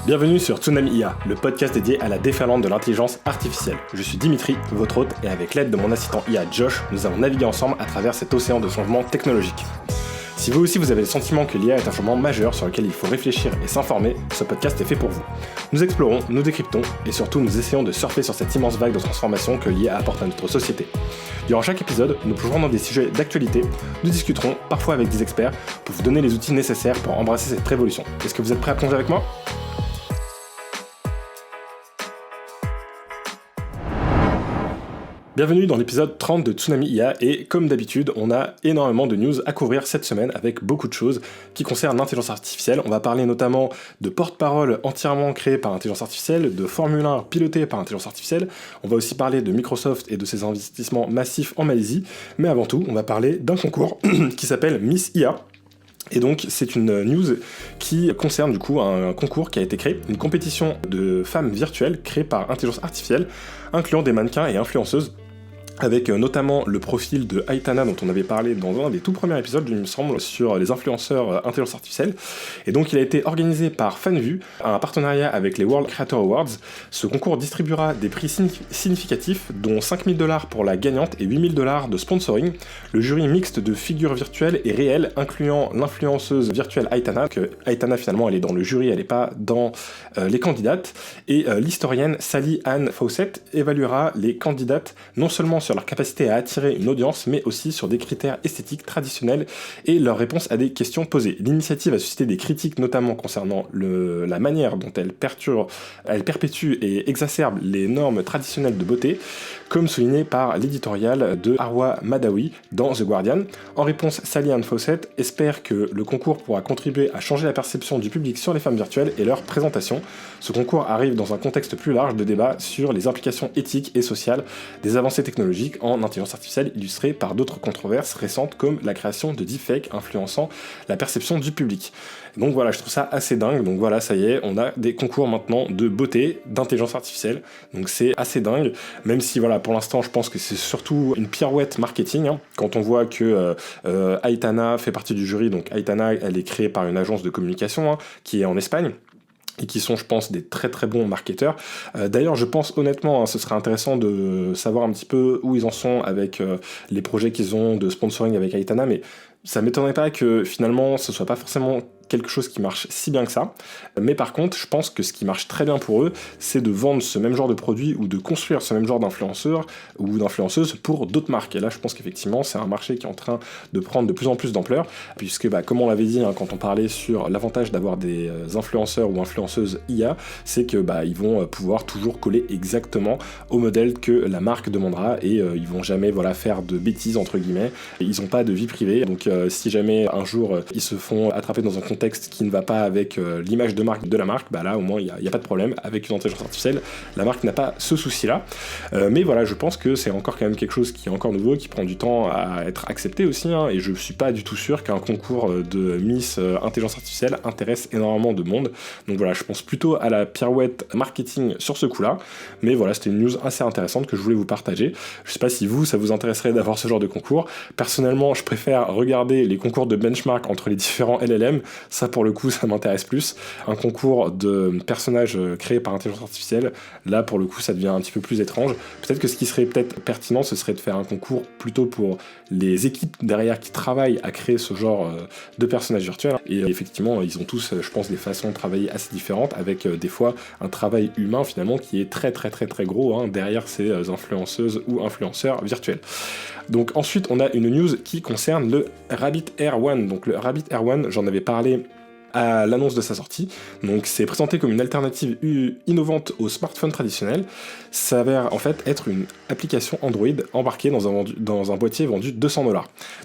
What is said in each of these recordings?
Bienvenue sur Tsunami IA, le podcast dédié à la déferlante de l'intelligence artificielle. Je suis Dimitri, votre hôte, et avec l'aide de mon assistant IA Josh, nous allons naviguer ensemble à travers cet océan de changements technologiques. Si vous aussi vous avez le sentiment que l'IA est un changement majeur sur lequel il faut réfléchir et s'informer, ce podcast est fait pour vous. Nous explorons, nous décryptons, et surtout nous essayons de surfer sur cette immense vague de transformation que l'IA apporte à notre société. Durant chaque épisode, nous plongerons dans des sujets d'actualité, nous discuterons, parfois avec des experts, pour vous donner les outils nécessaires pour embrasser cette révolution. Est-ce que vous êtes prêts à plonger avec moi ? Bienvenue dans l'épisode 30 de Tsunami IA et comme d'habitude, on a énormément de news à couvrir cette semaine avec beaucoup de choses qui concernent l'intelligence artificielle. On va parler notamment de porte-parole entièrement créés par l'intelligence artificielle, de Formule 1 piloté par l'intelligence artificielle. On va aussi parler de Microsoft et de ses investissements massifs en Malaisie. Mais avant tout, on va parler d'un concours qui s'appelle Miss IA. Et donc c'est une news qui concerne du coup un concours qui a été créé, une compétition de femmes virtuelles créée par intelligence artificielle, incluant des mannequins et influenceuses, avec notamment le profil de Aitana dont on avait parlé dans un des tout premiers épisodes, il me semble, sur les influenceurs intelligence artificielle. Et donc il a été organisé par FanVu, un partenariat avec les World Creator Awards. Ce concours distribuera des prix significatifs, dont $5,000 pour la gagnante et $8,000 de sponsoring. Le jury mixte de figures virtuelles et réelles, incluant l'influenceuse virtuelle Aitana, que Aitana finalement elle est dans le jury, elle n'est pas dans les candidates. Et l'historienne Sally Ann Fawcett évaluera les candidates non seulement sur leur capacité à attirer une audience, mais aussi sur des critères esthétiques traditionnels et leur réponse à des questions posées. L'initiative a suscité des critiques, notamment concernant la manière dont elle perpétue et exacerbe les normes traditionnelles de beauté, comme souligné par l'éditorial de Arwa Madawi dans The Guardian. En réponse, Sally Ann Fawcett espère que le concours pourra contribuer à changer la perception du public sur les femmes virtuelles et leur présentation. Ce concours arrive dans un contexte plus large de débat sur les implications éthiques et sociales des avancées technologiques en intelligence artificielle, illustrées par d'autres controverses récentes comme la création de deepfakes influençant la perception du public. Donc voilà, je trouve ça assez dingue. Donc voilà, ça y est, on a des concours maintenant de beauté, d'intelligence artificielle. Donc c'est assez dingue, même si voilà, pour l'instant, je pense que c'est surtout une pirouette marketing. Quand on voit que Aitana fait partie du jury, donc Aitana, elle est créée par une agence de communication qui est en Espagne, et qui sont, je pense, des très très bons marketeurs. D'ailleurs, je pense honnêtement, ce serait intéressant de savoir un petit peu où ils en sont avec les projets qu'ils ont de sponsoring avec Aitana, mais ça m'étonnerait pas que finalement ce soit pas forcément quelque chose qui marche si bien que ça. Mais par contre, je pense que ce qui marche très bien pour eux, c'est de vendre ce même genre de produit ou de construire ce même genre d'influenceurs ou d'influenceuses pour d'autres marques. Et là, je pense qu'effectivement, c'est un marché qui est en train de prendre de plus en plus d'ampleur, puisque, comme on l'avait dit quand on parlait sur l'avantage d'avoir des influenceurs ou influenceuses IA, c'est que ils vont pouvoir toujours coller exactement au modèle que la marque demandera et ils vont jamais faire de bêtises entre guillemets. Ils n'ont pas de vie privée, donc si jamais un jour ils se font attraper dans un contexte qui ne va pas avec l'image de marque de la marque, là au moins il n'y a pas de problème. Avec une intelligence artificielle, la marque n'a pas ce souci-là. Mais voilà, je pense que c'est encore quand même quelque chose qui est encore nouveau, qui prend du temps à être accepté aussi, et je suis pas du tout sûr qu'un concours de Miss Intelligence Artificielle intéresse énormément de monde. Donc voilà, je pense plutôt à la pirouette marketing sur ce coup-là. Mais voilà, c'était une news assez intéressante que je voulais vous partager. Je sais pas si ça vous intéresserait d'avoir ce genre de concours. Personnellement, je préfère regarder les concours de benchmark entre les différents LLM. Ça, pour le coup, ça m'intéresse plus. Un concours de personnages créés par intelligence artificielle, là, pour le coup, ça devient un petit peu plus étrange. Peut-être que ce qui serait peut-être pertinent, ce serait de faire un concours plutôt pour les équipes derrière qui travaillent à créer ce genre de personnages virtuels. Et effectivement, ils ont tous, je pense, des façons de travailler assez différentes, avec des fois un travail humain, finalement, qui est très, très, très, très gros derrière ces influenceuses ou influenceurs virtuels. Donc ensuite, on a une news qui concerne le Rabbit Air One. Donc le Rabbit Air One, j'en avais parlé à l'annonce de sa sortie. Donc c'est présenté comme une alternative innovante aux smartphones traditionnels. Ça s'avère en fait être une application Android embarquée dans un boîtier vendu $200.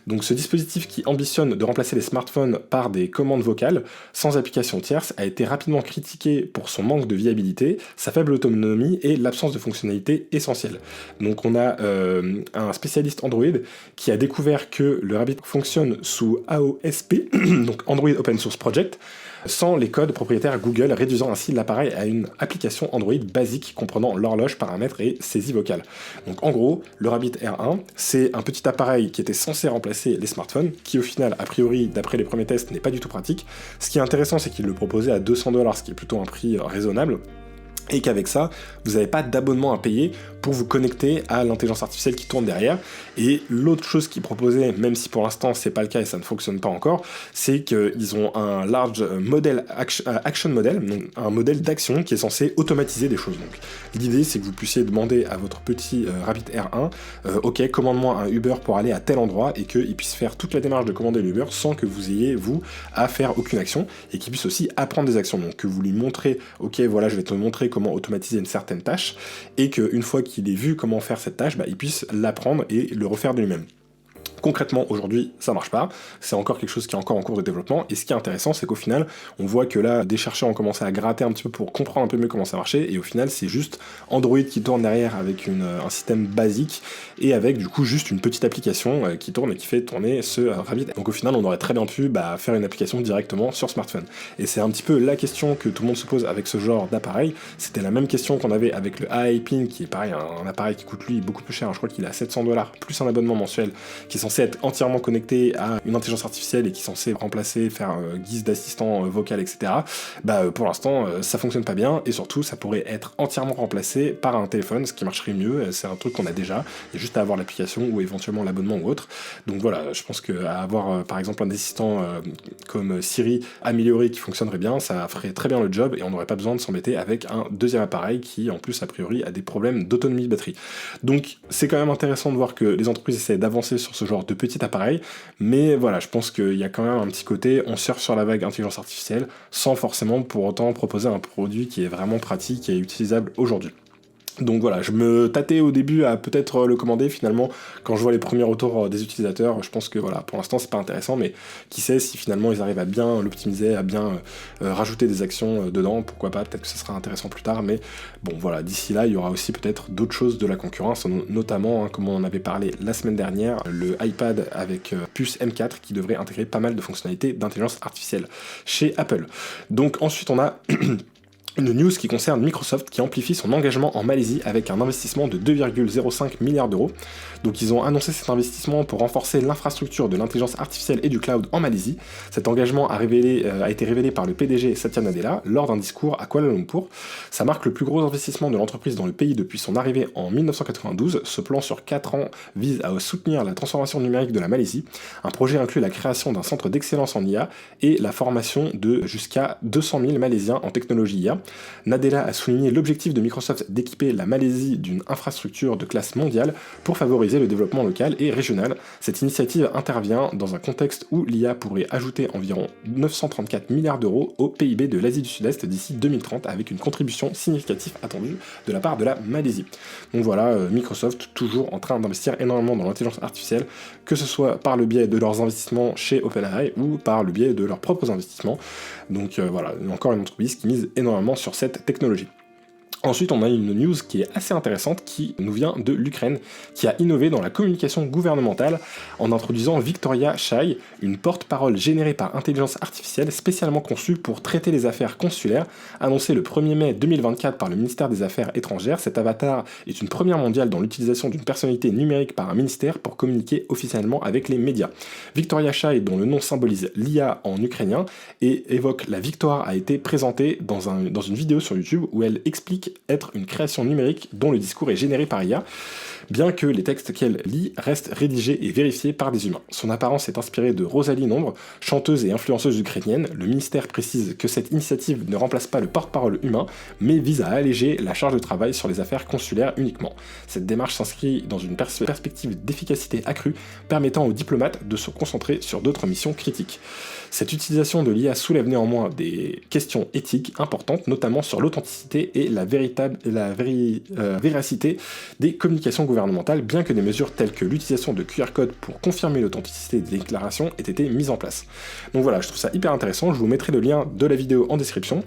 Donc ce dispositif qui ambitionne de remplacer les smartphones par des commandes vocales sans application tierce a été rapidement critiqué pour son manque de viabilité, sa faible autonomie et l'absence de fonctionnalités essentielles. Donc on a un spécialiste Android qui a découvert que le Rabbit fonctionne sous AOSP, donc Android Open Source Project, sans les codes propriétaires Google, réduisant ainsi l'appareil à une application Android basique comprenant l'horloge, paramètres et saisie vocale. Donc en gros, le Rabbit R1, c'est un petit appareil qui était censé remplacer les smartphones, qui au final, a priori, d'après les premiers tests, n'est pas du tout pratique. Ce qui est intéressant, c'est qu'il le proposait à 200$, ce qui est plutôt un prix raisonnable. Et qu'avec ça, vous n'avez pas d'abonnement à payer pour vous connecter à l'intelligence artificielle qui tourne derrière. Et l'autre chose qu'ils proposaient, même si pour l'instant c'est pas le cas et ça ne fonctionne pas encore, c'est qu'ils ont un large model action model, donc un modèle d'action qui est censé automatiser des choses. Donc l'idée c'est que vous puissiez demander à votre petit Rabbit R1, ok, commande-moi un Uber pour aller à tel endroit, et qu'il puisse faire toute la démarche de commander l'Uber sans que vous ayez vous à faire aucune action, et qu'il puisse aussi apprendre des actions. Donc que vous lui montrez, ok, voilà, je vais te montrer comment automatiser une certaine tâche, et qu'une fois qu'il ait vu comment faire cette tâche, il puisse l'apprendre et le refaire de lui-même. Concrètement, aujourd'hui, ça marche pas. C'est encore quelque chose qui est encore en cours de développement. Et ce qui est intéressant, c'est qu'au final, on voit que là, des chercheurs ont commencé à gratter un petit peu pour comprendre un peu mieux comment ça marchait. Et au final, c'est juste Android qui tourne derrière avec un système basique et avec du coup juste une petite application qui tourne et qui fait tourner ce Rabbit. Donc au final, on aurait très bien pu faire une application directement sur smartphone. Et c'est un petit peu la question que tout le monde se pose avec ce genre d'appareil. C'était la même question qu'on avait avec le iPin, qui est pareil, un appareil qui coûte lui beaucoup plus cher. Je crois qu'il est à 700$, plus un abonnement mensuel, qui est censé être entièrement connecté à une intelligence artificielle et qui est censé remplacer, faire guise d'assistant vocal, etc. Pour l'instant, ça fonctionne pas bien, et surtout, ça pourrait être entièrement remplacé par un téléphone, ce qui marcherait mieux. C'est un truc qu'on a déjà, il y a juste à avoir l'application ou éventuellement l'abonnement ou autre. Donc voilà, je pense qu'à avoir par exemple un assistant comme Siri amélioré qui fonctionnerait bien, ça ferait très bien le job et on n'aurait pas besoin de s'embêter avec un deuxième appareil qui en plus a priori a des problèmes d'autonomie de batterie. Donc c'est quand même intéressant de voir que les entreprises essaient d'avancer sur ce genre de petit appareil, mais voilà, je pense qu'il y a quand même un petit côté, on surfe sur la vague intelligence artificielle sans forcément pour autant proposer un produit qui est vraiment pratique et utilisable aujourd'hui. Donc voilà, je me tâtais au début à peut-être le commander. Finalement, quand je vois les premiers retours des utilisateurs, je pense que voilà, pour l'instant c'est pas intéressant, mais qui sait si finalement ils arrivent à bien l'optimiser, à bien rajouter des actions dedans, pourquoi pas, peut-être que ça sera intéressant plus tard, mais bon voilà, d'ici là il y aura aussi peut-être d'autres choses de la concurrence, notamment comme on en avait parlé la semaine dernière, le iPad avec puce M4 qui devrait intégrer pas mal de fonctionnalités d'intelligence artificielle chez Apple. Donc ensuite on a une news qui concerne Microsoft qui amplifie son engagement en Malaisie avec un investissement de 2,05 milliards d'euros. Donc ils ont annoncé cet investissement pour renforcer l'infrastructure de l'intelligence artificielle et du cloud en Malaisie. Cet engagement a été révélé par le PDG Satya Nadella lors d'un discours à Kuala Lumpur. Ça marque le plus gros investissement de l'entreprise dans le pays depuis son arrivée en 1992. Ce plan sur 4 ans vise à soutenir la transformation numérique de la Malaisie. Un projet inclut la création d'un centre d'excellence en IA et la formation de jusqu'à 200 000 Malaisiens en technologie IA. Nadella a souligné l'objectif de Microsoft d'équiper la Malaisie d'une infrastructure de classe mondiale pour favoriser le développement local et régional. Cette initiative intervient dans un contexte où l'IA pourrait ajouter environ 934 milliards d'euros au PIB de l'Asie du Sud-Est d'ici 2030, avec une contribution significative attendue de la part de la Malaisie. Donc voilà, Microsoft toujours en train d'investir énormément dans l'intelligence artificielle, que ce soit par le biais de leurs investissements chez OpenAI ou par le biais de leurs propres investissements. Donc voilà, encore une entreprise qui mise énormément sur cette technologie. Ensuite, on a une news qui est assez intéressante qui nous vient de l'Ukraine, qui a innové dans la communication gouvernementale en introduisant Victoria Shai, une porte-parole générée par intelligence artificielle spécialement conçue pour traiter les affaires consulaires. Annoncée le 1er mai 2024 par le ministère des Affaires étrangères, cet avatar est une première mondiale dans l'utilisation d'une personnalité numérique par un ministère pour communiquer officiellement avec les médias. Victoria Shai, dont le nom symbolise l'IA en ukrainien et évoque la victoire, a été présentée dans une vidéo sur YouTube où elle explique être une création numérique dont le discours est généré par IA, bien que les textes qu'elle lit restent rédigés et vérifiés par des humains. Son apparence est inspirée de Rosalie Nombre, chanteuse et influenceuse ukrainienne. Le ministère précise que cette initiative ne remplace pas le porte-parole humain, mais vise à alléger la charge de travail sur les affaires consulaires uniquement. Cette démarche s'inscrit dans une perspective d'efficacité accrue, permettant aux diplomates de se concentrer sur d'autres missions critiques. Cette utilisation de l'IA soulève néanmoins des questions éthiques importantes, notamment sur l'authenticité et la véracité des communications gouvernementales, bien que des mesures telles que l'utilisation de QR codes pour confirmer l'authenticité des déclarations aient été mises en place. Donc voilà, je trouve ça hyper intéressant, je vous mettrai le lien de la vidéo en description.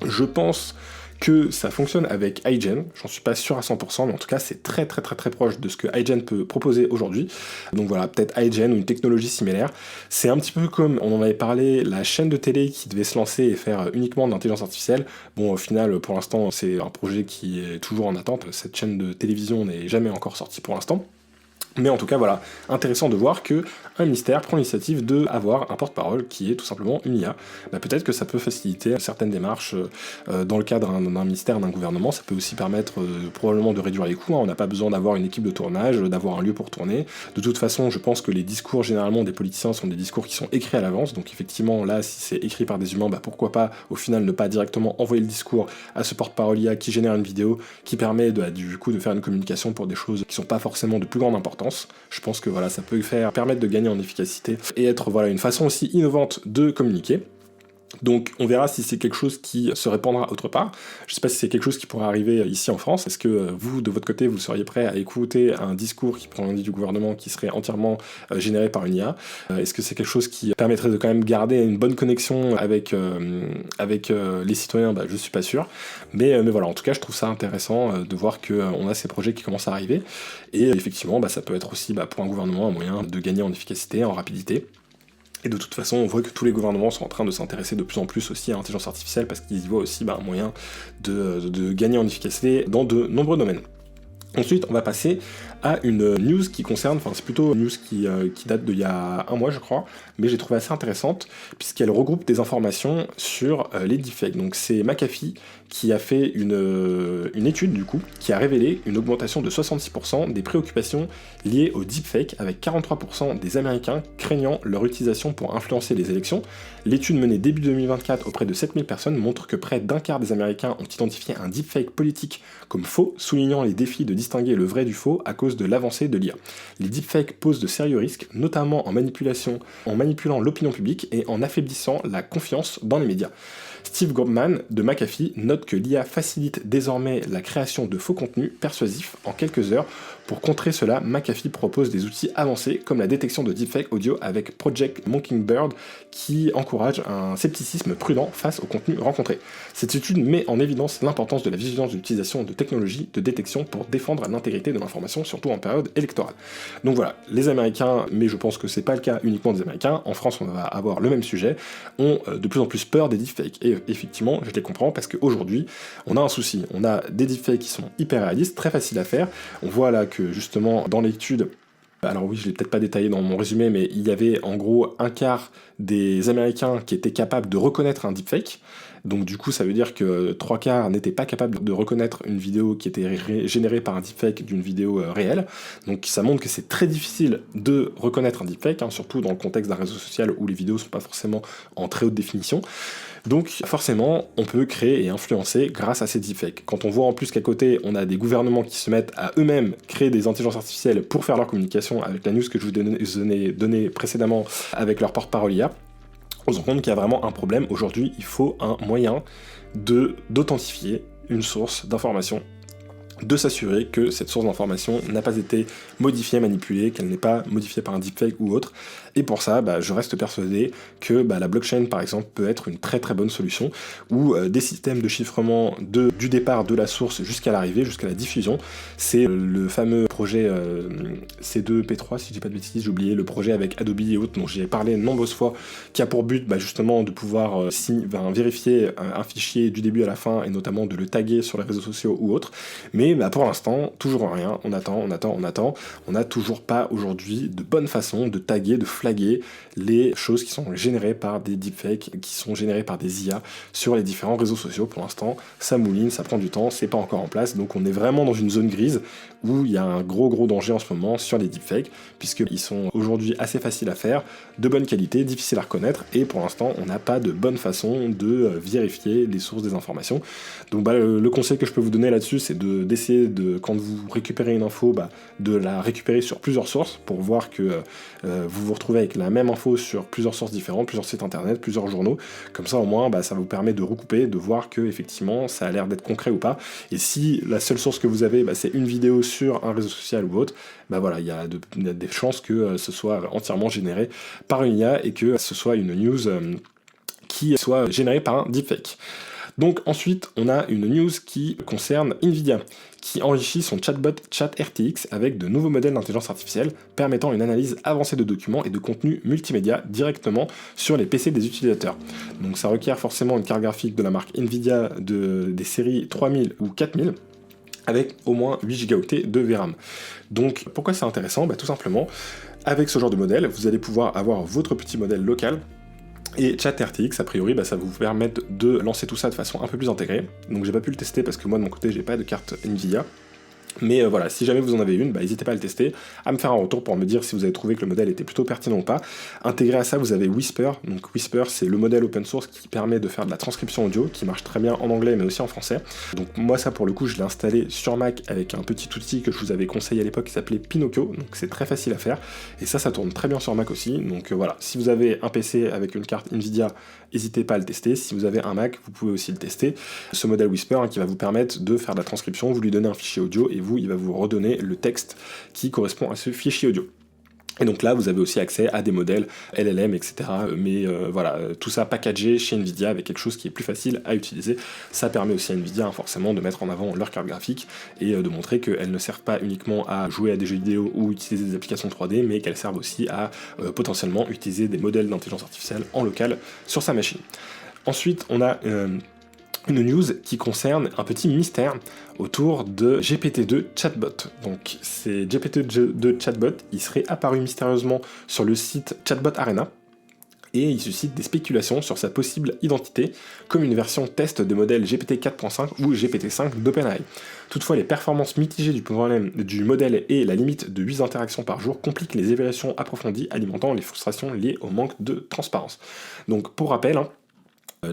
Je pense que ça fonctionne avec iGen, j'en suis pas sûr à 100%, mais en tout cas c'est très très très très proche de ce que iGen peut proposer aujourd'hui. Donc voilà, peut-être iGen ou une technologie similaire. C'est un petit peu comme, on en avait parlé, la chaîne de télé qui devait se lancer et faire uniquement de l'intelligence artificielle. Bon, au final, pour l'instant, c'est un projet qui est toujours en attente. Cette chaîne de télévision n'est jamais encore sortie pour l'instant. Mais en tout cas, voilà, intéressant de voir que un ministère prend l'initiative d'avoir un porte-parole qui est tout simplement une IA. Peut-être que ça peut faciliter certaines démarches dans le cadre d'un ministère, d'un gouvernement. Ça peut aussi permettre probablement de réduire les coûts. On n'a pas besoin d'avoir une équipe de tournage, d'avoir un lieu pour tourner. De toute façon, je pense que les discours généralement des politiciens sont des discours qui sont écrits à l'avance. Donc effectivement, là, si c'est écrit par des humains, pourquoi pas au final ne pas directement envoyer le discours à ce porte-parole IA qui génère une vidéo, qui permet du coup de faire une communication pour des choses qui sont pas forcément de plus grande importance. Je pense que voilà, ça peut permettre de gagner en efficacité et être voilà, une façon aussi innovante de communiquer. Donc on verra si c'est quelque chose qui se répandra autre part. Je sais pas si c'est quelque chose qui pourrait arriver ici en France. Est-ce que vous, de votre côté, vous seriez prêt à écouter un discours qui proviendrait du gouvernement qui serait entièrement généré par une IA? Est-ce que c'est quelque chose qui permettrait de quand même garder une bonne connexion avec les citoyens? Je suis pas sûr. Mais voilà, en tout cas, je trouve ça intéressant de voir qu'on a ces projets qui commencent à arriver. Et effectivement, ça peut être aussi pour un gouvernement un moyen de gagner en efficacité, en rapidité. Et de toute façon, on voit que tous les gouvernements sont en train de s'intéresser de plus en plus aussi à l'intelligence artificielle parce qu'ils y voient aussi un moyen de gagner en efficacité dans de nombreux domaines. Ensuite, on va passer à une news qui concerne, c'est plutôt une news qui date d'il y a un mois, je crois, mais j'ai trouvé assez intéressante, puisqu'elle regroupe des informations sur les deepfakes. Donc c'est McAfee qui a fait une étude, du coup, qui a révélé une augmentation de 66% des préoccupations liées aux deepfakes, avec 43% des Américains craignant leur utilisation pour influencer les élections. L'étude menée début 2024 auprès de 7000 personnes montre que près d'un quart des Américains ont identifié un deepfake politique comme faux, soulignant les défis de distinguer le vrai du faux à cause de l'avancée de l'IA. Les deepfakes posent de sérieux risques, notamment en manipulant l'opinion publique et en affaiblissant la confiance dans les médias. Steve Grobman de McAfee note que l'IA facilite désormais la création de faux contenus persuasifs en quelques heures. Pour contrer cela, McAfee propose des outils avancés comme la détection de deepfake audio avec Project Mockingbird qui encourage un scepticisme prudent face aux contenus rencontrés. Cette étude met en évidence l'importance de la vigilance de l'utilisation de technologies de détection pour défendre l'intégrité de l'information, surtout en période électorale. Donc voilà, les Américains, mais je pense que c'est pas le cas uniquement des Américains, en France on va avoir le même sujet, ont de plus en plus peur des deepfakes. Et effectivement, je les comprends parce qu'aujourd'hui, on a un souci. On a des deepfakes qui sont hyper réalistes, très faciles à faire. On voit là que justement dans l'étude, alors oui, je l'ai peut-être pas détaillé dans mon résumé, mais il y avait en gros un quart des Américains qui étaient capables de reconnaître un deepfake. Donc du coup, ça veut dire que 3 quarts n'étaient pas capables de reconnaître une vidéo qui était générée par un deepfake d'une vidéo réelle. Donc ça montre que c'est très difficile de reconnaître un deepfake, surtout dans le contexte d'un réseau social où les vidéos ne sont pas forcément en très haute définition. Donc forcément, on peut créer et influencer grâce à ces deepfakes. Quand on voit en plus qu'à côté, on a des gouvernements qui se mettent à eux-mêmes créer des intelligences artificielles pour faire leur communication, avec la news que je vous ai donnée précédemment avec leur porte-parole IA, on se rend compte qu'il y a vraiment un problème. Aujourd'hui, il faut un moyen d'authentifier une source d'information, de s'assurer que cette source d'information n'a pas été modifiée, manipulée, qu'elle n'est pas modifiée par un deepfake ou autre. Et pour ça, je reste persuadé que la blockchain, par exemple, peut être une très très bonne solution, où des systèmes de chiffrement du départ de la source jusqu'à l'arrivée, jusqu'à la diffusion, c'est le fameux projet C2P3, si je dis pas de bêtises, j'ai oublié le projet avec Adobe et autres, dont j'ai parlé de nombreuses fois, qui a pour but justement de pouvoir vérifier un fichier du début à la fin, et notamment de le taguer sur les réseaux sociaux ou autres. Mais pour l'instant, toujours rien, on attend. On n'a toujours pas aujourd'hui de bonne façon de taguer, de flaguer les choses qui sont générées par des deepfakes, qui sont générées par des IA sur les différents réseaux sociaux. Pour l'instant, ça mouline, ça prend du temps, c'est pas encore en place, donc on est vraiment dans une zone grise où il y a un gros danger en ce moment sur les deepfakes, puisqu'ils sont aujourd'hui assez faciles à faire, de bonne qualité, difficiles à reconnaître, et pour l'instant, on n'a pas de bonne façon de vérifier les sources des informations. Donc le conseil que je peux vous donner là-dessus, c'est d'essayer quand vous récupérez une info, de la récupérer sur plusieurs sources pour voir que vous vous retrouvez avec la même info sur plusieurs sources différentes, plusieurs sites internet, plusieurs journaux. Comme ça, au moins, ça vous permet de recouper, de voir que effectivement, ça a l'air d'être concret ou pas. Et si la seule source que vous avez, c'est une vidéo sur un réseau social ou autre, il y a des chances que ce soit entièrement généré par une IA et que ce soit une news qui soit générée par un deepfake. Donc ensuite, on a une news qui concerne Nvidia, qui enrichit son chatbot ChatRTX avec de nouveaux modèles d'intelligence artificielle permettant une analyse avancée de documents et de contenus multimédia directement sur les PC des utilisateurs. Donc ça requiert forcément une carte graphique de la marque Nvidia des séries 3000 ou 4000, avec au moins 8 Go de VRAM. Donc pourquoi c'est intéressant ? Tout simplement, avec ce genre de modèle, vous allez pouvoir avoir votre petit modèle local, et ChatRTX, a priori, ça va vous permettre de lancer tout ça de façon un peu plus intégrée. Donc j'ai pas pu le tester parce que moi de mon côté j'ai pas de carte Nvidia. Mais voilà, si jamais vous en avez une, n'hésitez pas à le tester, à me faire un retour pour me dire si vous avez trouvé que le modèle était plutôt pertinent ou pas. Intégré à ça, vous avez Whisper. Donc Whisper, c'est le modèle open source qui permet de faire de la transcription audio, qui marche très bien en anglais mais aussi en français. Donc moi ça pour le coup, je l'ai installé sur Mac avec un petit outil que je vous avais conseillé à l'époque qui s'appelait Pinocchio. Donc c'est très facile à faire. Et ça tourne très bien sur Mac aussi. Donc voilà, si vous avez un PC avec une carte Nvidia, n'hésitez pas à le tester. Si vous avez un Mac, vous pouvez aussi le tester. Ce modèle Whisper qui va vous permettre de faire de la transcription, vous lui donnez un fichier audio et il va vous redonner le texte qui correspond à ce fichier audio. Et donc là, vous avez aussi accès à des modèles LLM, etc. Mais voilà, tout ça packagé chez Nvidia avec quelque chose qui est plus facile à utiliser. Ça permet aussi à Nvidia forcément de mettre en avant leur carte graphique et de montrer qu'elles ne servent pas uniquement à jouer à des jeux vidéo ou utiliser des applications 3D, mais qu'elles servent aussi à potentiellement utiliser des modèles d'intelligence artificielle en local sur sa machine. Ensuite, on a une news qui concerne un petit mystère autour de GPT-2 Chatbot. Donc, c'est GPT-2 Chatbot, il serait apparu mystérieusement sur le site Chatbot Arena, et il suscite des spéculations sur sa possible identité, comme une version test de modèle GPT 4.5 ou GPT-5 d'OpenAI. Toutefois, les performances mitigées du modèle et la limite de 8 interactions par jour compliquent les évaluations approfondies, alimentant les frustrations liées au manque de transparence. Donc, pour rappel,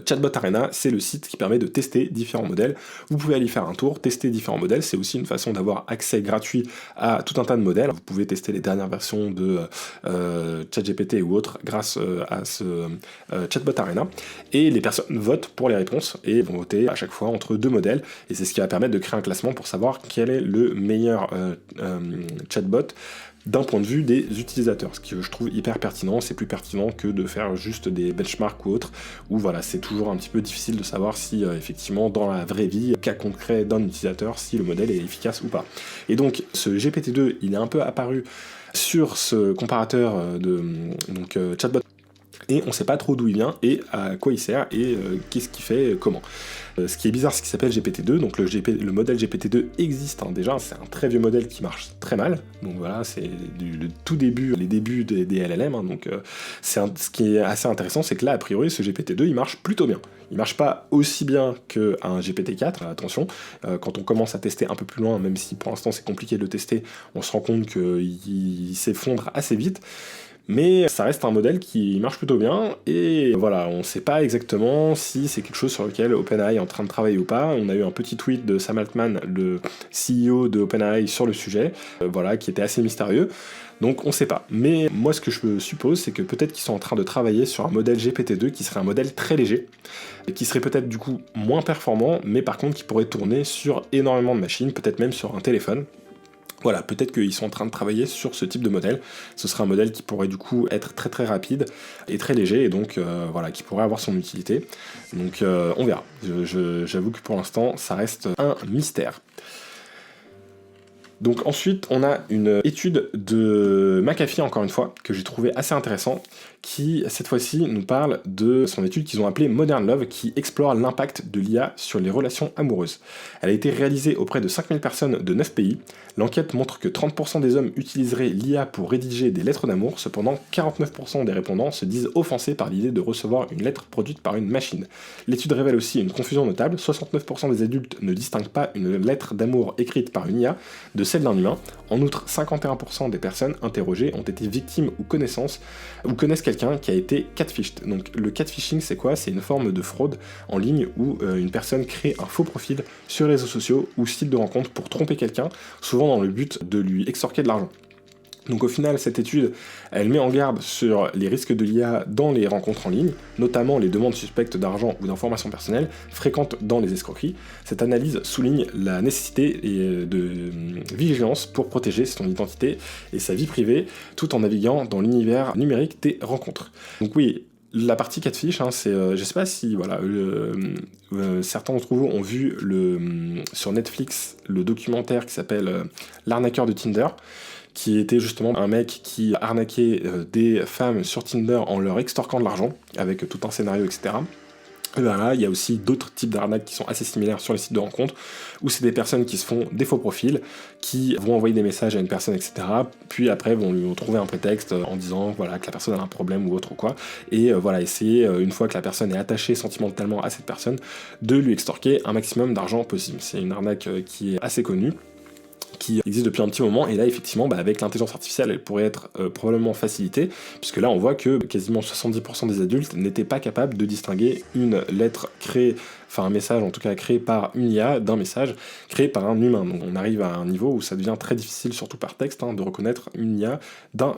Chatbot Arena, c'est le site qui permet de tester différents modèles. Vous pouvez aller faire un tour, tester différents modèles. C'est aussi une façon d'avoir accès gratuit à tout un tas de modèles. Vous pouvez tester les dernières versions de ChatGPT ou autres grâce à ce Chatbot Arena. Et les personnes votent pour les réponses et vont voter à chaque fois entre deux modèles. Et c'est ce qui va permettre de créer un classement pour savoir quel est le meilleur chatbot d'un point de vue des utilisateurs, ce que je trouve hyper pertinent. C'est plus pertinent que de faire juste des benchmarks ou autres, où voilà, c'est toujours un petit peu difficile de savoir si effectivement dans la vraie vie, cas concret d'un utilisateur, si le modèle est efficace ou pas. Et donc ce GPT-2, il est un peu apparu sur ce comparateur de chatbot, et on ne sait pas trop d'où il vient et à quoi il sert et qu'est-ce qu'il fait, comment. Ce qui est bizarre, c'est qu'il s'appelle GPT-2, donc le modèle GPT-2 existe déjà, c'est un très vieux modèle qui marche très mal, donc voilà, c'est le tout début, les débuts des LLM, donc ce qui est assez intéressant, c'est que là, a priori, ce GPT-2, il marche plutôt bien. Il marche pas aussi bien qu'un GPT-4, attention, quand on commence à tester un peu plus loin, même si pour l'instant c'est compliqué de le tester, on se rend compte qu'il s'effondre assez vite. Mais ça reste un modèle qui marche plutôt bien, et voilà, on ne sait pas exactement si c'est quelque chose sur lequel OpenAI est en train de travailler ou pas. On a eu un petit tweet de Sam Altman, le CEO de OpenAI, sur le sujet, qui était assez mystérieux. Donc on ne sait pas. Mais moi ce que je suppose, c'est que peut-être qu'ils sont en train de travailler sur un modèle GPT-2 qui serait un modèle très léger, et qui serait peut-être du coup moins performant, mais par contre qui pourrait tourner sur énormément de machines, peut-être même sur un téléphone. Voilà, peut-être qu'ils sont en train de travailler sur ce type de modèle. Ce serait un modèle qui pourrait du coup être très très rapide et très léger, et donc qui pourrait avoir son utilité. Donc on verra. J'avoue que pour l'instant, ça reste un mystère. Donc ensuite, on a une étude de McAfee, encore une fois, que j'ai trouvé assez intéressant, qui, cette fois-ci, nous parle de son étude qu'ils ont appelée Modern Love, qui explore l'impact de l'IA sur les relations amoureuses. Elle a été réalisée auprès de 5000 personnes de 9 pays. L'enquête montre que 30% des hommes utiliseraient l'IA pour rédiger des lettres d'amour, cependant 49% des répondants se disent offensés par l'idée de recevoir une lettre produite par une machine. L'étude révèle aussi une confusion notable, 69% des adultes ne distinguent pas une lettre d'amour écrite par une IA de celle d'un humain. En outre, 51% des personnes interrogées ont été victimes ou connaissent quelqu'un qui a été catfished. Donc le catfishing, c'est quoi ? C'est une forme de fraude en ligne où une personne crée un faux profil sur les réseaux sociaux ou site de rencontre pour tromper quelqu'un, souvent dans le but de lui extorquer de l'argent. Donc au final, cette étude, elle met en garde sur les risques de l'IA dans les rencontres en ligne, notamment les demandes suspectes d'argent ou d'informations personnelles fréquentes dans les escroqueries. Cette analyse souligne la nécessité de vigilance pour protéger son identité et sa vie privée, tout en naviguant dans l'univers numérique des rencontres. Donc oui, La partie catfish, hein, c'est, je sais pas si voilà, certains d'entre vous ont vu sur Netflix le documentaire qui s'appelle L'arnaqueur de Tinder, qui était justement un mec qui arnaquait des femmes sur Tinder en leur extorquant de l'argent, avec tout un scénario, etc. Et ben là, il y a aussi d'autres types d'arnaques qui sont assez similaires sur les sites de rencontres, où c'est des personnes qui se font des faux profils, qui vont envoyer des messages à une personne, etc. Puis après, vont lui trouver un prétexte en disant voilà, que la personne a un problème ou autre ou quoi. Et voilà, essayer, une fois que la personne est attachée sentimentalement à cette personne, de lui extorquer un maximum d'argent possible. C'est une arnaque qui est assez connue, qui existe depuis un petit moment, et là effectivement avec l'intelligence artificielle elle pourrait être probablement facilitée, puisque là on voit que quasiment 70% des adultes n'étaient pas capables de distinguer une lettre créée, enfin un message en tout cas créé par une IA d'un message créé par un humain. Donc on arrive à un niveau où ça devient très difficile, surtout par texte, de reconnaître une IA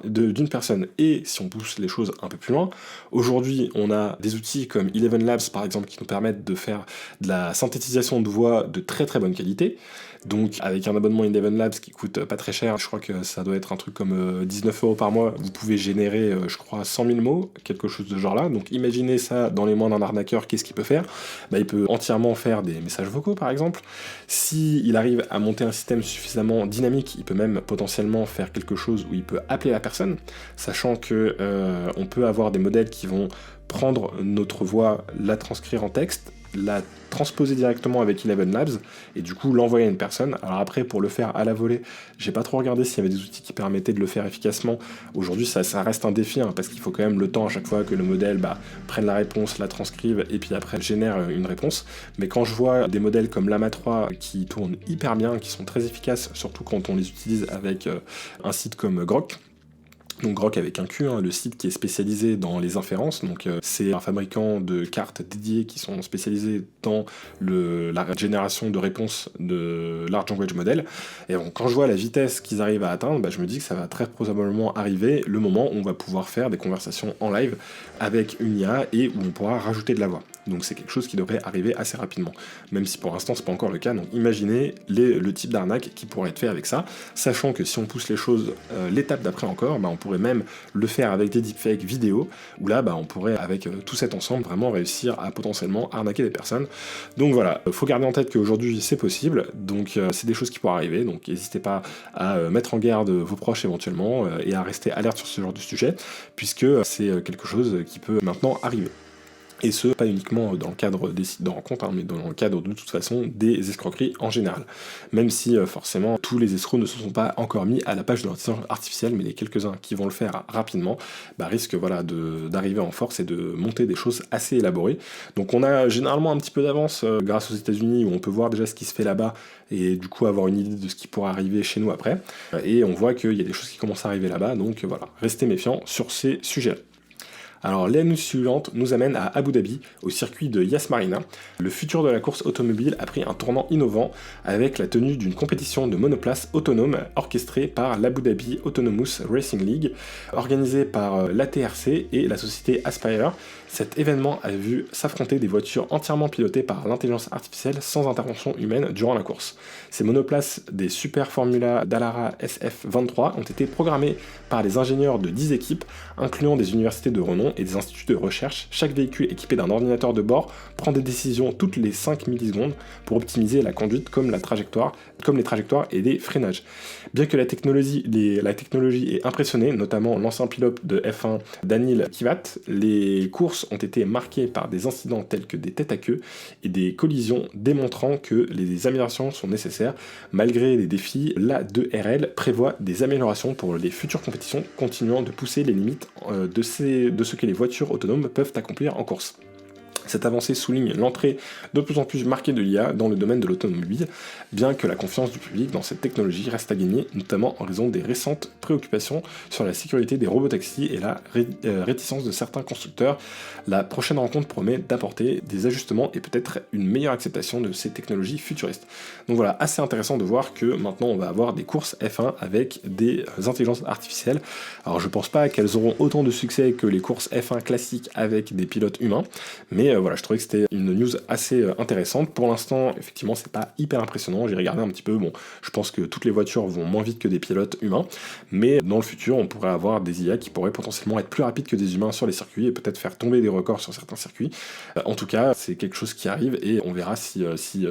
d'une personne. Et si on pousse les choses un peu plus loin, aujourd'hui on a des outils comme Eleven Labs par exemple qui nous permettent de faire de la synthétisation de voix de très très bonne qualité. Donc avec un abonnement Eleven Labs qui coûte pas très cher, je crois que ça doit être un truc comme 19€ par mois, vous pouvez générer je crois 100 000 mots, quelque chose de genre là. Donc imaginez ça dans les mains d'un arnaqueur, qu'est-ce qu'il peut faire ? Il peut entièrement faire des messages vocaux par exemple. S'il arrive à monter un système suffisamment dynamique, il peut même potentiellement faire quelque chose où il peut appeler la personne, sachant que on peut avoir des modèles qui vont prendre notre voix, la transcrire en texte, la transposer directement avec Eleven Labs et du coup l'envoyer à une personne. Alors après, pour le faire à la volée, j'ai pas trop regardé s'il y avait des outils qui permettaient de le faire efficacement. Aujourd'hui ça reste un défi parce qu'il faut quand même le temps à chaque fois que le modèle prenne la réponse, la transcrive et puis après génère une réponse. Mais quand je vois des modèles comme Llama 3 qui tournent hyper bien, qui sont très efficaces, surtout quand on les utilise avec un site comme Grok, donc Grok avec un Q, le site qui est spécialisé dans les inférences, donc c'est un fabricant de cartes dédiées qui sont spécialisées dans la génération de réponses de Large Language Model. Et donc, quand je vois la vitesse qu'ils arrivent à atteindre, je me dis que ça va très probablement arriver le moment où on va pouvoir faire des conversations en live avec une IA et où on pourra rajouter de la voix. Donc c'est quelque chose qui devrait arriver assez rapidement, même si pour l'instant c'est pas encore le cas. Donc imaginez le type d'arnaque qui pourrait être fait avec ça, sachant que si on pousse les choses l'étape d'après encore, on pourrait même le faire avec des deepfakes vidéo, où là on pourrait avec tout cet ensemble vraiment réussir à potentiellement arnaquer des personnes. Donc voilà, faut garder en tête qu'aujourd'hui c'est possible, donc c'est des choses qui pourraient arriver, donc n'hésitez pas à mettre en garde vos proches éventuellement et à rester alerte sur ce genre de sujet, puisque c'est quelque chose qui peut maintenant arriver. Et ce, pas uniquement dans le cadre des sites de rencontres, mais dans le cadre de toute façon des escroqueries en général. Même si forcément tous les escrocs ne se sont pas encore mis à la page de l'intelligence artificielle, mais les quelques-uns qui vont le faire rapidement risquent d'arriver en force et de monter des choses assez élaborées. Donc on a généralement un petit peu d'avance grâce aux États-Unis où on peut voir déjà ce qui se fait là-bas et du coup avoir une idée de ce qui pourra arriver chez nous après. Et on voit qu'il y a des choses qui commencent à arriver là-bas, donc voilà, restez méfiants sur ces sujets-là. Alors la news suivante nous amène à Abu Dhabi, au circuit de Yas Marina. Le futur de la course automobile a pris un tournant innovant avec la tenue d'une compétition de monoplace autonome orchestrée par l'Abu Dhabi Autonomous Racing League, organisée par l'ATRC et la société Aspire. Cet événement a vu s'affronter des voitures entièrement pilotées par l'intelligence artificielle sans intervention humaine durant la course. Ces monoplaces des Super Formula Dallara SF23 ont été programmées par des ingénieurs de 10 équipes, incluant des universités de renom et des instituts de recherche. Chaque véhicule équipé d'un ordinateur de bord prend des décisions toutes les 5 millisecondes pour optimiser la conduite comme les trajectoires et les freinages. Bien que la technologie ait impressionné, notamment l'ancien pilote de F1 Daniil Kvyat, les courses ont été marquées par des incidents tels que des têtes à queue et des collisions, démontrant que les améliorations sont nécessaires. Malgré les défis, l'A2RL prévoit des améliorations pour les futures compétitions, continuant de pousser les limites de ce que les voitures autonomes peuvent accomplir en course. Cette avancée souligne l'entrée de plus en plus marquée de l'IA dans le domaine de l'automobile, bien que la confiance du public dans cette technologie reste à gagner, notamment en raison des récentes préoccupations sur la sécurité des robotaxis et la réticence de certains constructeurs. La prochaine rencontre promet d'apporter des ajustements et peut-être une meilleure acceptation de ces technologies futuristes. Donc voilà, assez intéressant de voir que maintenant on va avoir des courses F1 avec des intelligences artificielles. Alors je pense pas qu'elles auront autant de succès que les courses F1 classiques avec des pilotes humains, mais Mais voilà, je trouvais que c'était une news assez intéressante. Pour l'instant, effectivement, c'est pas hyper impressionnant. J'ai regardé un petit peu, bon, je pense que toutes les voitures vont moins vite que des pilotes humains, mais dans le futur, on pourrait avoir des IA qui pourraient potentiellement être plus rapides que des humains sur les circuits et peut-être faire tomber des records sur certains circuits. En tout cas, c'est quelque chose qui arrive et on verra si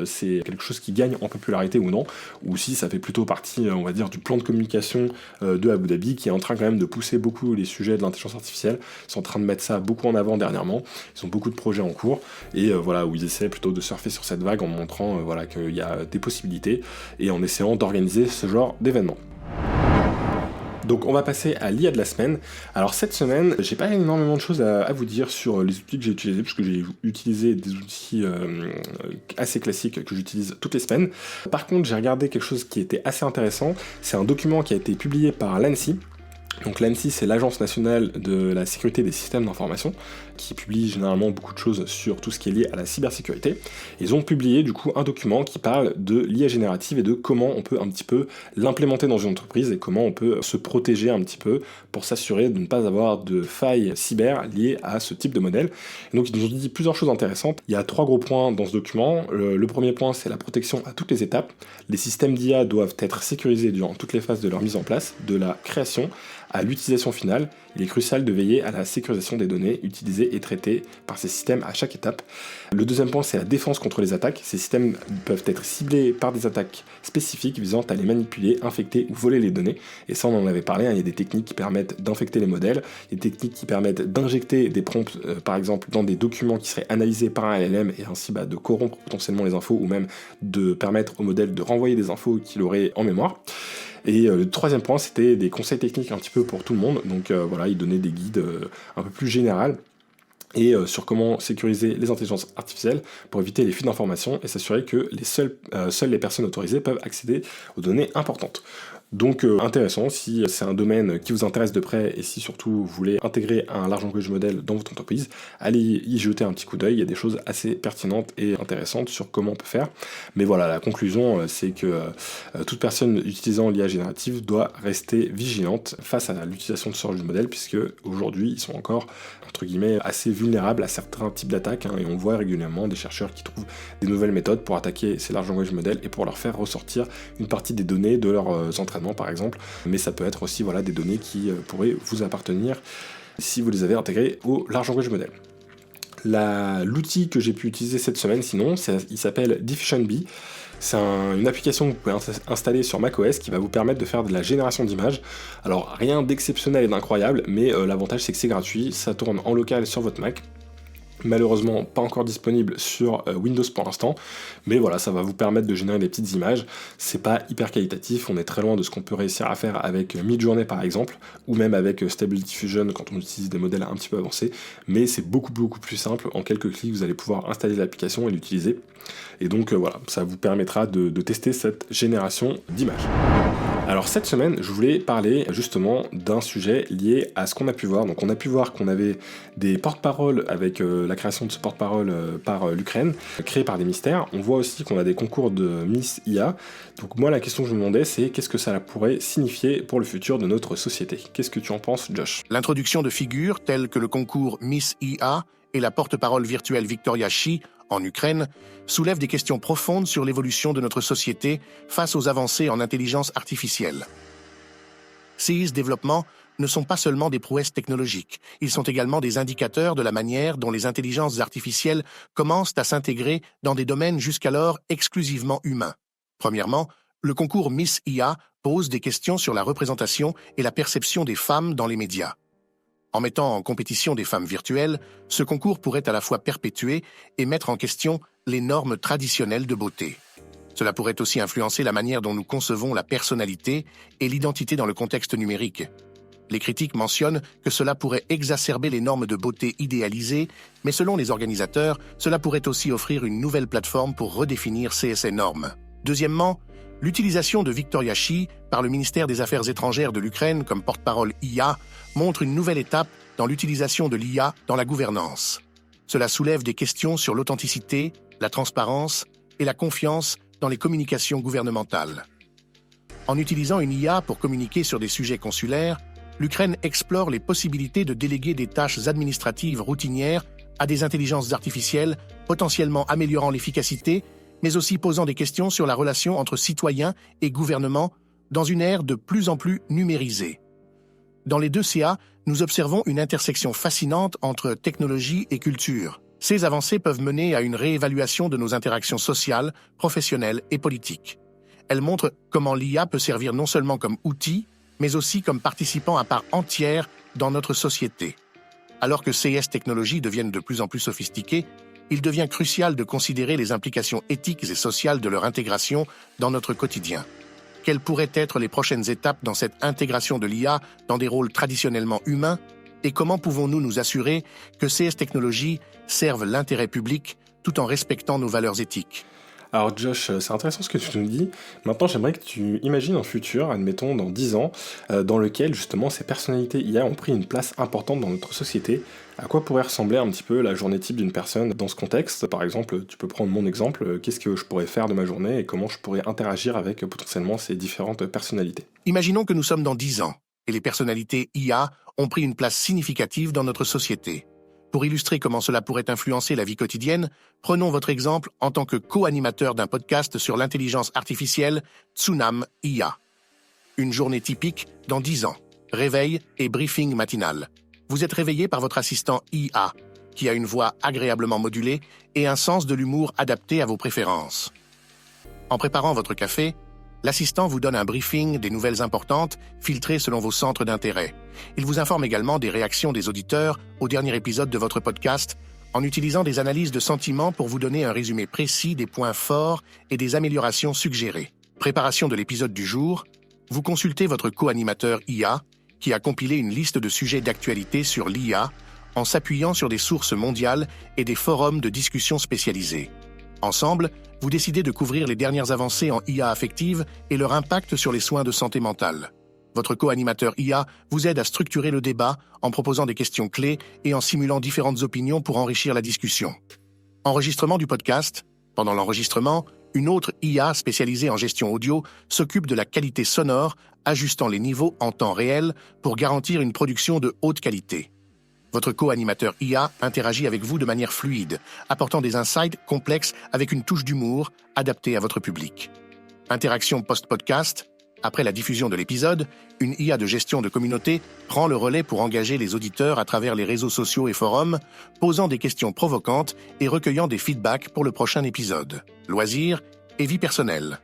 c'est quelque chose qui gagne en popularité ou non, ou si ça fait plutôt partie, on va dire, du plan de communication de Abu Dhabi qui est en train quand même de pousser beaucoup les sujets de l'intelligence artificielle. Ils sont en train de mettre ça beaucoup en avant dernièrement. Ils ont beaucoup de projets en cours et voilà, où ils essaient plutôt de surfer sur cette vague en montrant voilà, qu'il y a des possibilités et en essayant d'organiser ce genre d'événements. Donc on va passer à l'IA de la semaine. Alors cette semaine, j'ai pas énormément de choses à vous dire sur les outils que j'ai utilisés, parce que j'ai utilisé des outils assez classiques que j'utilise toutes les semaines. Par contre, j'ai regardé quelque chose qui était assez intéressant. C'est un document qui a été publié par l'ANSSI. Donc l'ANSSI, c'est l'Agence nationale de la sécurité des systèmes d'information, qui publie généralement beaucoup de choses sur tout ce qui est lié à la cybersécurité. Ils ont publié du coup un document qui parle de l'IA générative et de comment on peut un petit peu l'implémenter dans une entreprise et comment on peut se protéger un petit peu pour s'assurer de ne pas avoir de failles cyber liées à ce type de modèle. Et donc ils nous ont dit plusieurs choses intéressantes. Il y a 3 gros points dans ce document. Le premier point, c'est la protection à toutes les étapes. Les systèmes d'IA doivent être sécurisés durant toutes les phases de leur mise en place, de la création à l'utilisation finale. Il est crucial de veiller à la sécurisation des données utilisées et traitées par ces systèmes à chaque étape. Le deuxième point, c'est la défense contre les attaques. Ces systèmes peuvent être ciblés par des attaques spécifiques visant à les manipuler, infecter ou voler les données. Et ça, on en avait parlé, hein. Il y a des techniques qui permettent d'infecter les modèles, des techniques qui permettent d'injecter des prompts, par exemple, dans des documents qui seraient analysés par un LLM et ainsi de corrompre potentiellement les infos ou même de permettre au modèle de renvoyer des infos qu'il aurait en mémoire. Et le troisième point, c'était des conseils techniques un petit peu pour tout le monde. Donc voilà, il donnait des guides un peu plus généraux et sur comment sécuriser les intelligences artificielles pour éviter les fuites d'informations et s'assurer que seules les personnes autorisées peuvent accéder aux données importantes. Donc intéressant, si c'est un domaine qui vous intéresse de près et si surtout vous voulez intégrer un large language model dans votre entreprise, allez y jeter un petit coup d'œil, il y a des choses assez pertinentes et intéressantes sur comment on peut faire. Mais voilà, la conclusion c'est que toute personne utilisant l'IA générative doit rester vigilante face à l'utilisation de ce genre de modèle, puisque aujourd'hui ils sont encore entre guillemets assez vulnérables à certains types d'attaques, hein, et on voit régulièrement des chercheurs qui trouvent des nouvelles méthodes pour attaquer ces large language models et pour leur faire ressortir une partie des données de leurs entraînements par exemple, mais ça peut être aussi voilà, des données qui pourraient vous appartenir si vous les avez intégrées au large language model. L'outil que j'ai pu utiliser cette semaine sinon, il s'appelle Diffusion-B. C'est une application que vous pouvez installer sur macOS qui va vous permettre de faire de la génération d'images. Alors rien d'exceptionnel et d'incroyable, mais l'avantage c'est que c'est gratuit, ça tourne en local sur votre Mac. Malheureusement pas encore disponible sur Windows pour l'instant, mais voilà, ça va vous permettre de générer des petites images. C'est pas hyper qualitatif, on est très loin de ce qu'on peut réussir à faire avec Midjourney par exemple, ou même avec Stable Diffusion quand on utilise des modèles un petit peu avancés, mais c'est beaucoup plus simple. En quelques clics vous allez pouvoir installer l'application et l'utiliser, et donc voilà, ça vous permettra de tester cette génération d'images. Alors cette semaine, je voulais parler justement d'un sujet lié à ce qu'on a pu voir. Donc on a pu voir qu'on avait des porte-paroles avec la création de ce porte-parole par l'Ukraine, créé par des mystères. On voit aussi qu'on a des concours de Miss IA. Donc moi la question que je me demandais, c'est qu'est-ce que ça pourrait signifier pour le futur de notre société? Qu'est-ce que tu en penses, Josh? L'introduction de figures telles que le concours Miss IA et la porte-parole virtuelle Victoria Shi en Ukraine soulève des questions profondes sur l'évolution de notre société face aux avancées en intelligence artificielle. Ces développements ne sont pas seulement des prouesses technologiques, ils sont également des indicateurs de la manière dont les intelligences artificielles commencent à s'intégrer dans des domaines jusqu'alors exclusivement humains. Premièrement, le concours Miss IA pose des questions sur la représentation et la perception des femmes dans les médias. En mettant en compétition des femmes virtuelles, ce concours pourrait à la fois perpétuer et mettre en question les normes traditionnelles de beauté. Cela pourrait aussi influencer la manière dont nous concevons la personnalité et l'identité dans le contexte numérique. Les critiques mentionnent que cela pourrait exacerber les normes de beauté idéalisées, mais selon les organisateurs, cela pourrait aussi offrir une nouvelle plateforme pour redéfinir ces normes. Deuxièmement, l'utilisation de Victoria Shi par le ministère des Affaires étrangères de l'Ukraine comme porte-parole IA montre une nouvelle étape dans l'utilisation de l'IA dans la gouvernance. Cela soulève des questions sur l'authenticité, la transparence et la confiance dans les communications gouvernementales. En utilisant une IA pour communiquer sur des sujets consulaires, l'Ukraine explore les possibilités de déléguer des tâches administratives routinières à des intelligences artificielles, potentiellement améliorant l'efficacité, mais aussi posant des questions sur la relation entre citoyens et gouvernements dans une ère de plus en plus numérisée. Dans les deux CA, nous observons une intersection fascinante entre technologie et culture. Ces avancées peuvent mener à une réévaluation de nos interactions sociales, professionnelles et politiques. Elles montrent comment l'IA peut servir non seulement comme outil, mais aussi comme participant à part entière dans notre société. Alors que ces technologies deviennent de plus en plus sophistiquées, il devient crucial de considérer les implications éthiques et sociales de leur intégration dans notre quotidien. Quelles pourraient être les prochaines étapes dans cette intégration de l'IA dans des rôles traditionnellement humains? Et comment pouvons-nous nous assurer que ces technologies servent l'intérêt public tout en respectant nos valeurs éthiques? Alors Josh, c'est intéressant ce que tu nous dis. Maintenant, j'aimerais que tu imagines un futur, admettons dans 10 ans, dans lequel justement ces personnalités IA ont pris une place importante dans notre société. À quoi pourrait ressembler un petit peu la journée type d'une personne dans ce contexte? Par exemple, tu peux prendre mon exemple, qu'est-ce que je pourrais faire de ma journée et comment je pourrais interagir avec potentiellement ces différentes personnalités? Imaginons que nous sommes dans 10 ans et les personnalités IA ont pris une place significative dans notre société. Pour illustrer comment cela pourrait influencer la vie quotidienne, prenons votre exemple en tant que co-animateur d'un podcast sur l'intelligence artificielle Tsunam IA. Une journée typique dans 10 ans. Réveil et briefing matinal. Vous êtes réveillé par votre assistant IA, qui a une voix agréablement modulée et un sens de l'humour adapté à vos préférences. En préparant votre café, l'assistant vous donne un briefing des nouvelles importantes, filtrées selon vos centres d'intérêt. Il vous informe également des réactions des auditeurs au dernier épisode de votre podcast, en utilisant des analyses de sentiments pour vous donner un résumé précis des points forts et des améliorations suggérées. Préparation de l'épisode du jour, vous consultez votre co-animateur IA, qui a compilé une liste de sujets d'actualité sur l'IA, en s'appuyant sur des sources mondiales et des forums de discussion spécialisés. Ensemble, vous décidez de couvrir les dernières avancées en IA affective et leur impact sur les soins de santé mentale. Votre co-animateur IA vous aide à structurer le débat en proposant des questions clés et en simulant différentes opinions pour enrichir la discussion. Enregistrement du podcast. Pendant l'enregistrement, une autre IA spécialisée en gestion audio s'occupe de la qualité sonore, ajustant les niveaux en temps réel pour garantir une production de haute qualité. Votre co-animateur IA interagit avec vous de manière fluide, apportant des insights complexes avec une touche d'humour adaptée à votre public. Interaction post-podcast. Après la diffusion de l'épisode, une IA de gestion de communauté prend le relais pour engager les auditeurs à travers les réseaux sociaux et forums, posant des questions provocantes et recueillant des feedbacks pour le prochain épisode. Loisirs et vie personnelle.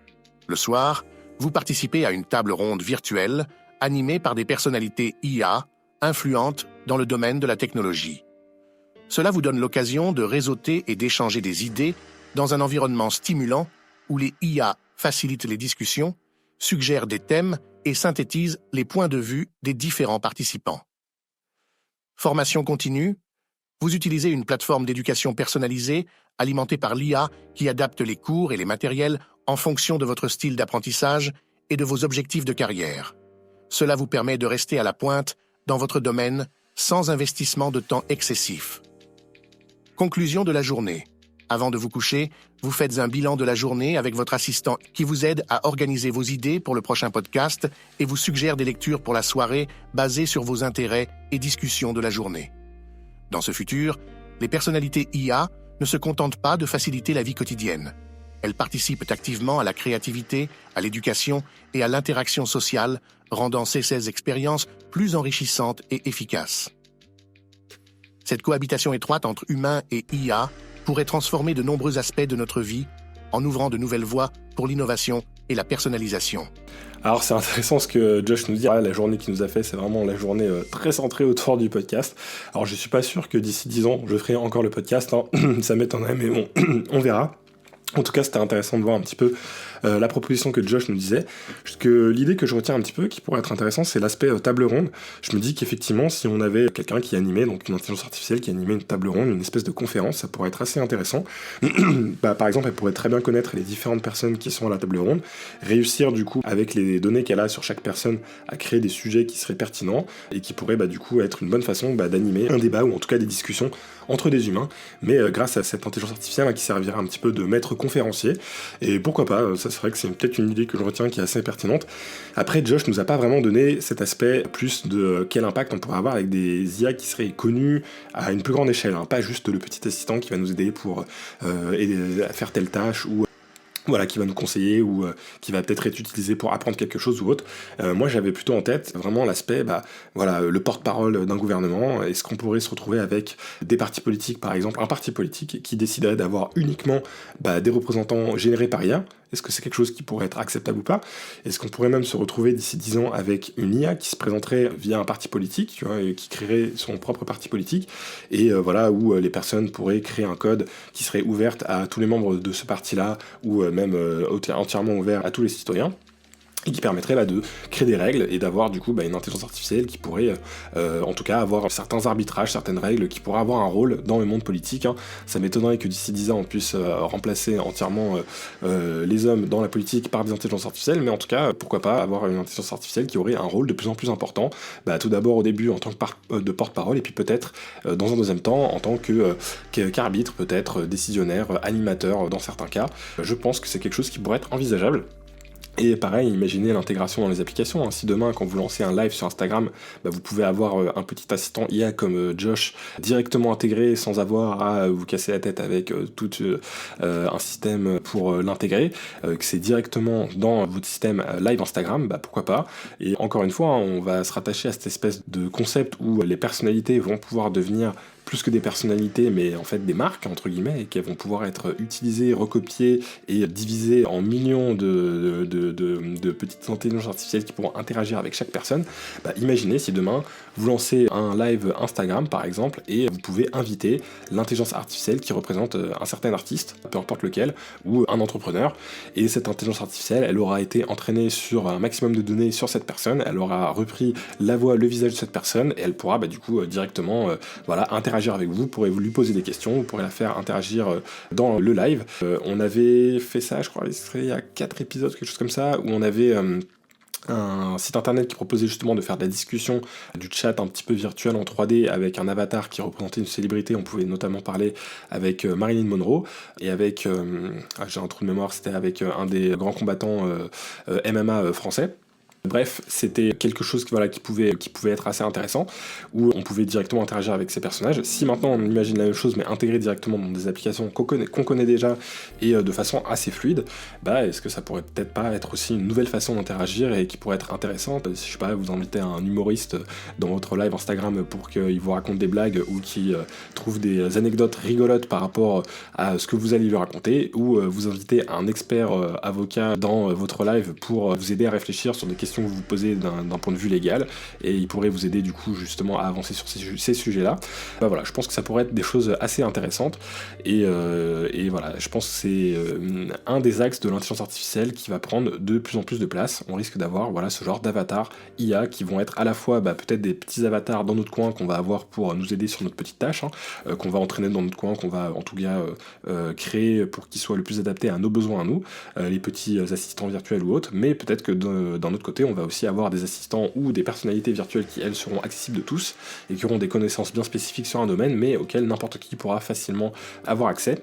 Le soir, vous participez à une table ronde virtuelle animée par des personnalités IA influentes dans le domaine de la technologie. Cela vous donne l'occasion de réseauter et d'échanger des idées dans un environnement stimulant où les IA facilitent les discussions, suggèrent des thèmes et synthétisent les points de vue des différents participants. Formation continue. Vous utilisez une plateforme d'éducation personnalisée alimentée par l'IA qui adapte les cours et les matériels en fonction de votre style d'apprentissage et de vos objectifs de carrière. Cela vous permet de rester à la pointe dans votre domaine sans investissement de temps excessif. Conclusion de la journée. Avant de vous coucher, vous faites un bilan de la journée avec votre assistant qui vous aide à organiser vos idées pour le prochain podcast et vous suggère des lectures pour la soirée basées sur vos intérêts et discussions de la journée. Dans ce futur, les personnalités IA ne se contentent pas de faciliter la vie quotidienne. Elles participent activement à la créativité, à l'éducation et à l'interaction sociale, rendant ces expériences plus enrichissantes et efficaces. Cette cohabitation étroite entre humains et IA pourrait transformer de nombreux aspects de notre vie en ouvrant de nouvelles voies pour l'innovation et la personnalisation. Alors c'est intéressant ce que Josh nous dit, la journée qu'il nous a fait, c'est vraiment la journée très centrée autour du podcast. Alors je suis pas sûr que d'ici 10 ans, je ferai encore le podcast, hein. Ça m'étonnerait, mais bon, on verra. En tout cas, c'était intéressant de voir un petit peu la proposition que Josh nous disait. Que l'idée que je retiens un petit peu, qui pourrait être intéressant, c'est l'aspect table ronde. Je me dis qu'effectivement, si on avait quelqu'un qui animait, donc une intelligence artificielle qui animait une table ronde, une espèce de conférence, ça pourrait être assez intéressant. Par exemple, elle pourrait très bien connaître les différentes personnes qui sont à la table ronde, réussir du coup, avec les données qu'elle a sur chaque personne, à créer des sujets qui seraient pertinents et qui pourraient du coup être une bonne façon d'animer un débat ou en tout cas des discussions entre des humains, mais grâce à cette intelligence artificielle qui servira un petit peu de maître conférencier, et pourquoi pas, ça c'est vrai que c'est peut-être une idée que je retiens qui est assez pertinente. Après, Josh nous a pas vraiment donné cet aspect plus de quel impact on pourrait avoir avec des IA qui seraient connus à une plus grande échelle, hein, pas juste le petit assistant qui va nous aider pour aider à faire telle tâche, ou voilà, qui va nous conseiller, ou qui va peut-être être utilisé pour apprendre quelque chose ou autre. Moi, j'avais plutôt en tête vraiment l'aspect, voilà, le porte-parole d'un gouvernement. Est-ce qu'on pourrait se retrouver avec des partis politiques, par exemple, un parti politique qui déciderait d'avoir uniquement des représentants générés par IA? Est-ce que c'est quelque chose qui pourrait être acceptable ou pas? Est-ce qu'on pourrait même se retrouver d'ici 10 ans avec une IA qui se présenterait via un parti politique, tu vois, et qui créerait son propre parti politique, et voilà, où les personnes pourraient créer un code qui serait ouvert à tous les membres de ce parti-là, ou même entièrement ouvert à tous les citoyens, et qui permettrait de créer des règles et d'avoir du coup une intelligence artificielle qui pourrait en tout cas avoir certains arbitrages, certaines règles, qui pourraient avoir un rôle dans le monde politique, hein. Ça m'étonnerait que d'ici 10 ans on puisse remplacer entièrement les hommes dans la politique par des intelligences artificielles, mais en tout cas pourquoi pas avoir une intelligence artificielle qui aurait un rôle de plus en plus important, tout d'abord au début en tant que de porte-parole, et puis peut-être dans un deuxième temps en tant qu'arbitre, peut-être décisionnaire, animateur dans certains cas. Je pense que c'est quelque chose qui pourrait être envisageable. Et pareil, imaginez l'intégration dans les applications, hein. Si demain, quand vous lancez un live sur Instagram, vous pouvez avoir un petit assistant IA comme Josh directement intégré sans avoir à vous casser la tête avec tout un système pour l'intégrer, que c'est directement dans votre système live Instagram, pourquoi pas. Et encore une fois, hein, on va se rattacher à cette espèce de concept où les personnalités vont pouvoir devenir plus que des personnalités, mais en fait des marques, entre guillemets, et qu'elles vont pouvoir être utilisées, recopiées et divisées en millions de petites intelligences artificielles qui pourront interagir avec chaque personne. Imaginez si demain, vous lancez un live Instagram, par exemple, et vous pouvez inviter l'intelligence artificielle qui représente un certain artiste, peu importe lequel, ou un entrepreneur, et cette intelligence artificielle, elle aura été entraînée sur un maximum de données sur cette personne, elle aura repris la voix, le visage de cette personne, et elle pourra du coup directement interagir avec vous, pourrez vous lui poser des questions, vous pourrez la faire interagir dans le live. On avait fait ça, je crois, il y a 4 épisodes, quelque chose comme ça, où on avait un site internet qui proposait justement de faire de la discussion, du chat un petit peu virtuel en 3D avec un avatar qui représentait une célébrité. On pouvait notamment parler avec Marilyn Monroe, et avec, j'ai un trou de mémoire, c'était avec un des grands combattants MMA français. Bref, c'était quelque chose qui pouvait être assez intéressant, où on pouvait directement interagir avec ces personnages. Si maintenant on imagine la même chose, mais intégré directement dans des applications qu'on connaît déjà, et de façon assez fluide, est-ce que ça pourrait peut-être pas être aussi une nouvelle façon d'interagir, et qui pourrait être intéressante? Si, je sais pas, vous invitez un humoriste dans votre live Instagram pour qu'il vous raconte des blagues, ou qu'il trouve des anecdotes rigolotes par rapport à ce que vous allez lui raconter, ou vous invitez un expert avocat dans votre live pour vous aider à réfléchir sur des questions que vous vous posez d'un point de vue légal, et il pourrait vous aider du coup justement à avancer sur ces sujets-là. Voilà, je pense que ça pourrait être des choses assez intéressantes, et voilà, je pense que c'est un des axes de l'intelligence artificielle qui va prendre de plus en plus de place. On risque d'avoir ce genre d'avatars IA qui vont être à la fois peut-être des petits avatars dans notre coin qu'on va avoir pour nous aider sur notre petite tâche, hein, qu'on va entraîner dans notre coin, qu'on va en tout cas créer pour qu'ils soient le plus adaptés à nos besoins à nous, les petits assistants virtuels ou autres, mais peut-être que d'un autre côté on va aussi avoir des assistants ou des personnalités virtuelles qui elles seront accessibles de tous, et qui auront des connaissances bien spécifiques sur un domaine, mais auxquelles n'importe qui pourra facilement avoir accès,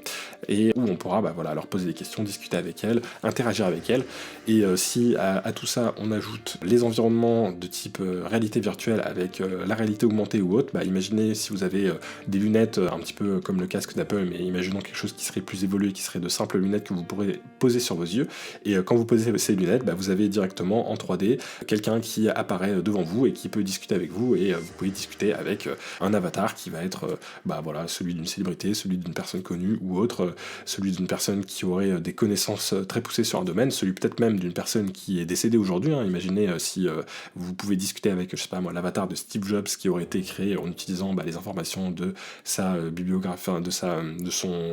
et où on pourra leur poser des questions, discuter avec elles, interagir avec elles. Et si à tout ça on ajoute les environnements de type réalité virtuelle avec la réalité augmentée ou autre, imaginez si vous avez des lunettes un petit peu comme le casque d'Apple, mais imaginons quelque chose qui serait plus évolué, qui serait de simples lunettes que vous pourrez poser sur vos yeux, et quand vous posez ces lunettes, vous avez directement en 3D quelqu'un qui apparaît devant vous et qui peut discuter avec vous, et vous pouvez discuter avec un avatar qui va être celui d'une célébrité, celui d'une personne connue ou autre, celui d'une personne qui aurait des connaissances très poussées sur un domaine, celui peut-être même d'une personne qui est décédée aujourd'hui, hein. Imaginez si vous pouvez discuter avec, je sais pas moi, l'avatar de Steve Jobs qui aurait été créé en utilisant les informations de sa bibliographie,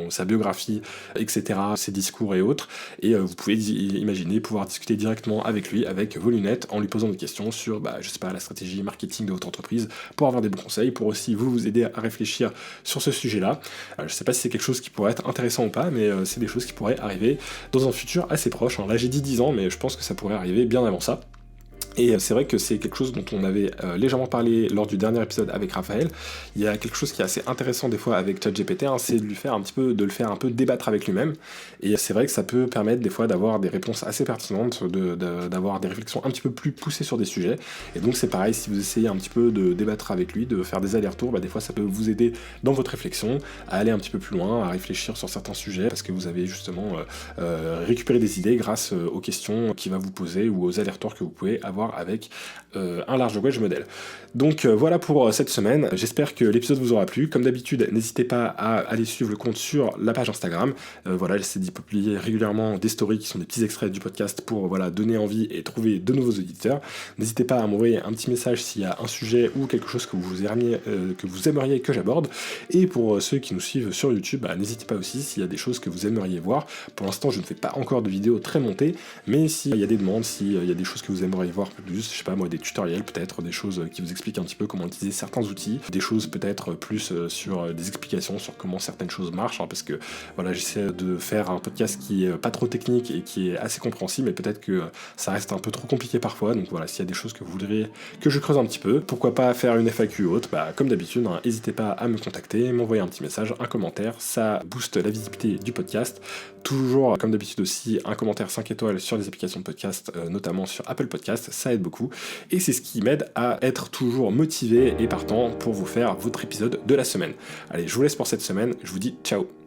sa biographie, etc., ses discours et autres, et vous pouvez imaginer pouvoir discuter directement avec lui, avec vos lunettes, en lui posant des questions sur, je sais pas, la stratégie marketing de votre entreprise, pour avoir des bons conseils, pour aussi vous aider à réfléchir sur ce sujet-là. Je sais pas si c'est quelque chose qui pourrait être intéressant ou pas, mais c'est des choses qui pourraient arriver dans un futur assez proche, hein. Là j'ai dit 10 ans, mais je pense que ça pourrait arriver bien avant ça. Et c'est vrai que c'est quelque chose dont on avait légèrement parlé lors du dernier épisode avec Raphaël. Il y a quelque chose qui est assez intéressant des fois avec ChatGPT, c'est de le faire un peu débattre avec lui-même. Et c'est vrai que ça peut permettre des fois d'avoir des réponses assez pertinentes, d'avoir des réflexions un petit peu plus poussées sur des sujets. Et donc c'est pareil, si vous essayez un petit peu de débattre avec lui, de faire des allers-retours, des fois ça peut vous aider dans votre réflexion à aller un petit peu plus loin, à réfléchir sur certains sujets, parce que vous avez justement récupéré des idées grâce aux questions qu'il va vous poser ou aux allers-retours que vous pouvez avoir avec un large language model. Donc voilà pour cette semaine, j'espère que l'épisode vous aura plu. Comme d'habitude, n'hésitez pas à aller suivre le compte sur la page Instagram. Voilà, j'essaie d'y publier régulièrement des stories qui sont des petits extraits du podcast pour donner envie et trouver de nouveaux auditeurs. N'hésitez pas à m'envoyer un petit message s'il y a un sujet ou quelque chose que vous aimeriez que j'aborde. Et pour ceux qui nous suivent sur YouTube, n'hésitez pas aussi s'il y a des choses que vous aimeriez voir. Pour l'instant, je ne fais pas encore de vidéos très montées, mais s'il y a des demandes, s'il y a des choses que vous aimeriez voir plus, je sais pas moi, des tutoriels peut-être, des choses qui vous expliquent un petit peu comment utiliser certains outils, des choses peut-être plus sur des explications sur comment certaines choses marchent, parce que voilà, j'essaie de faire un podcast qui est pas trop technique et qui est assez compréhensible, mais peut-être que ça reste un peu trop compliqué parfois, donc voilà, s'il y a des choses que vous voudriez que je creuse un petit peu, pourquoi pas faire une FAQ ou autre, comme d'habitude, n'hésitez pas à me contacter, m'envoyer un petit message, un commentaire, ça booste la visibilité du podcast. Toujours, comme d'habitude aussi, un commentaire 5 étoiles sur les applications de podcast, notamment sur Apple Podcast, ça aide beaucoup. Et c'est ce qui m'aide à être toujours motivé et partant pour vous faire votre épisode de la semaine. Allez, je vous laisse pour cette semaine, je vous dis ciao.